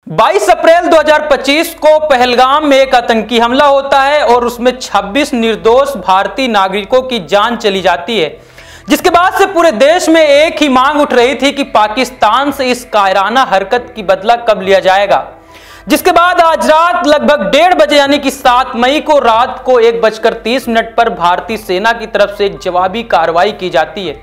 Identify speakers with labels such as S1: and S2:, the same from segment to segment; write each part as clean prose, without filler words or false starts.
S1: 22 अप्रैल 2025 को पहलगाम में एक आतंकी हमला होता है और उसमें 26 निर्दोष भारतीय नागरिकों की जान चली जाती है, जिसके बाद से पूरे देश में एक ही मांग उठ रही थी कि पाकिस्तान से इस कायराना हरकत की बदला कब लिया जाएगा। जिसके बाद आज रात लगभग 1:30 बजे यानी कि 7 मई को रात को 1:30 पर भारतीय सेना की तरफ से एक जवाबी कार्रवाई की जाती है,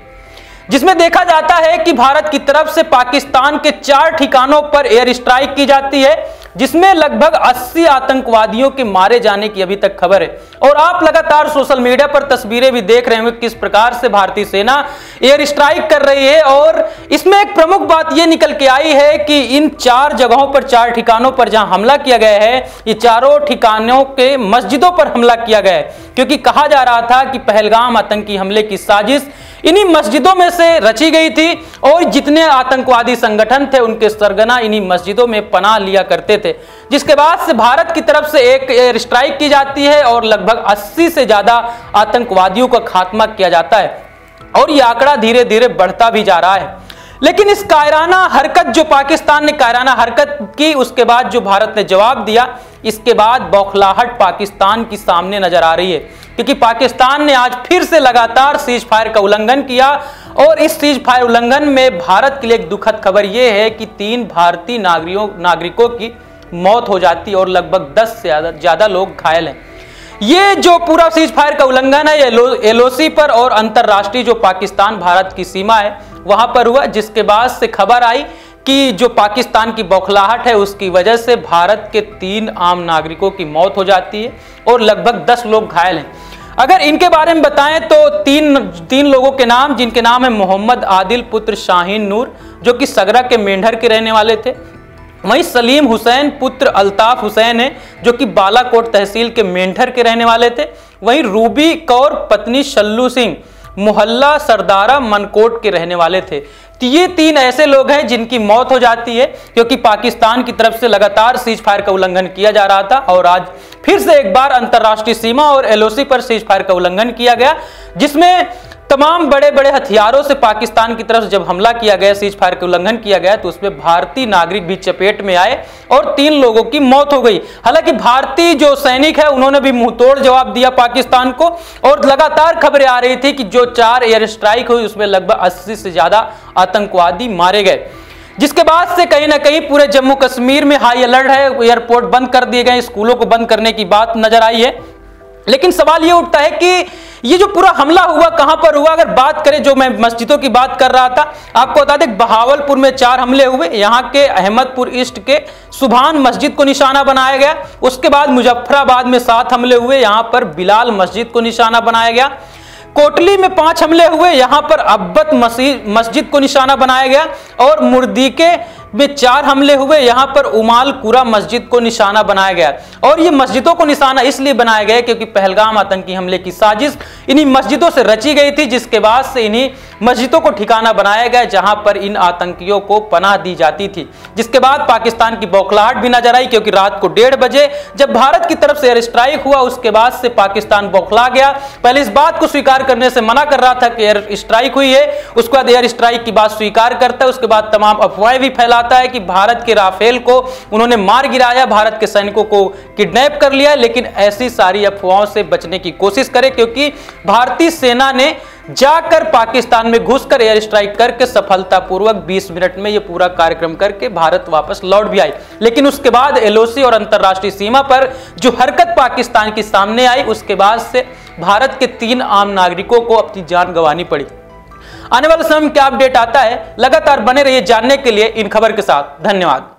S1: जिसमें देखा जाता है कि भारत की तरफ से पाकिस्तान के 4 ठिकानों पर एयर स्ट्राइक की जाती है, जिसमें लगभग 80 आतंकवादियों के मारे जाने की अभी तक खबर है। और आप लगातार सोशल मीडिया पर तस्वीरें भी देख रहे होंगे किस प्रकार से भारतीय सेना एयर स्ट्राइक कर रही है। और इसमें एक प्रमुख बात यह निकल के आई है कि इन 4 जगहों पर 4 ठिकानों पर जहां हमला किया गया है, ये चारों ठिकानों के मस्जिदों पर हमला किया गया है, क्योंकि कहा जा रहा था कि पहलगाम आतंकी हमले की साजिश इन्हीं मस्जिदों में से रची गई थी और जितने आतंकवादी संगठन थे उनके सरगना इन्हीं मस्जिदों में पनाह लिया करते थे। जिसके बाद से भारत की तरफ से एक एयर स्ट्राइक की जाती है और लगभग 80 से ज्यादा आतंकवादियों का खात्मा किया जाता है और यह आंकड़ा धीरे धीरे बढ़ता भी जा रहा है। लेकिन इस कायराना हरकत जो पाकिस्तान ने कायराना हरकत की, उसके बाद जो भारत ने जवाब दिया, इसके बाद बौखलाहट पाकिस्तान की सामने नजर आ रही है, क्योंकि पाकिस्तान ने आज फिर से लगातार सीज फायर का उल्लंघन किया। और इस सीज फायर उल्लंघन में भारत के लिए एक दुखद खबर यह है कि 3 भारतीय नागरिकों की मौत हो जाती है और लगभग 10 से ज्यादा लोग घायल हैं। ये जो पूरा सीज फायर का उल्लंघन है एलओसी पर और अंतरराष्ट्रीय जो पाकिस्तान भारत की सीमा है वहां पर हुआ, जिसके बाद से खबर आई कि जो पाकिस्तान की बौखलाहट है उसकी वजह से भारत के 3 आम नागरिकों की मौत हो जाती है और लगभग 10 लोग घायल हैं। अगर इनके बारे में बताएं तो तीन लोगों के नाम, जिनके नाम है मोहम्मद आदिल पुत्र शाहीन नूर, जो कि सगरा के मेंढर के रहने वाले थे। वहीं सलीम हुसैन पुत्र अल्ताफ हुसैन है, जो कि बालाकोट तहसील के मेंढर के रहने वाले थे। वहीं रूबी कौर पत्नी शल्लू सिंह मोहल्ला सरदारा मनकोट के रहने वाले थे। तो ये 3 ऐसे लोग हैं जिनकी मौत हो जाती है, क्योंकि पाकिस्तान की तरफ से लगातार सीज फायर का उल्लंघन किया जा रहा था और आज फिर से एक बार अंतरराष्ट्रीय सीमा और एलओसी पर सीज फायर का उल्लंघन किया गया, जिसमें तमाम बड़े बड़े हथियारों से पाकिस्तान की तरफ से जब हमला किया गया, सीज फायर का उल्लंघन किया गया, तो उसमें भारतीय नागरिक भी चपेट में आए और 3 लोगों की मौत हो गई। हालांकि भारतीय जो सैनिक है उन्होंने भी मुंहतोड़ जवाब दिया पाकिस्तान को और लगातार खबरें आ रही थी कि जो 4 एयर स्ट्राइक हुई उसमें लगभग 80 से ज्यादा आतंकवादी मारे गए। जिसके बाद से कहीं ना कहीं पूरे जम्मू कश्मीर में हाई अलर्ट है, एयरपोर्ट बंद कर दिए गए, स्कूलों को बंद करने की बात नजर आई है। लेकिन सवाल ये उठता है कि ये जो पूरा हमला हुआ कहां पर हुआ। अगर बात करें, जो मैं मस्जिदों की बात कर रहा था, आपको बता दें बहावलपुर में 4 हमले हुए, यहां के अहमदपुर ईस्ट के सुभान मस्जिद को निशाना बनाया गया। उसके बाद मुजफ्फराबाद में 7 हमले हुए, यहां पर बिलाल मस्जिद को निशाना बनाया गया। कोटली में 5 हमले हुए, यहां पर अब्बत मस्जिद को निशाना बनाया गया। और मुर्दीके में 4 हमले हुए, यहां पर उमालकुरा मस्जिद को निशाना बनाया गया। और ये मस्जिदों को निशाना इसलिए बनाया गया क्योंकि पहलगाम आतंकी हमले की साजिश इन्हीं मस्जिदों से रची गई थी, जिसके बाद से इन्हीं मस्जिदों को ठिकाना बनाया गया जहां पर इन आतंकियों को पनाह दी जाती थी। जिसके बाद पाकिस्तान की बौखलाहट भी नजर आई, क्योंकि रात को 1:30 बजे जब भारत की तरफ से एयर स्ट्राइक हुआ, उसके बाद से पाकिस्तान बौखला गया। पहले इस बात को स्वीकार करने से मना कर रहा था कि एयर स्ट्राइक हुई है, उसके बाद एयर स्ट्राइक की बात स्वीकार करता है, उसके बाद तमाम अफवाहें भी फैलाता है कि भारत के राफेल को उन्होंने मार गिराया, भारत के सैनिकों को किडनैप कर लिया। लेकिन ऐसी सारी अफवाहों से बचने की कोशिश करें, क्योंकि भारतीय सेना ने जाकर पाकिस्तान में घुसकर एयर स्ट्राइक करके सफलतापूर्वक 20 मिनट में यह पूरा कार्यक्रम करके भारत वापस लौट भी आई। लेकिन उसके बाद एलओसी और अंतरराष्ट्रीय सीमा पर जो हरकत पाकिस्तान की सामने आई, उसके बाद से भारत के 3 आम नागरिकों को अपनी जान गंवानी पड़ी। आने वाले समय में क्या अपडेट आता है, लगातार बने रहिए जानने के लिए इन खबर के साथ। धन्यवाद।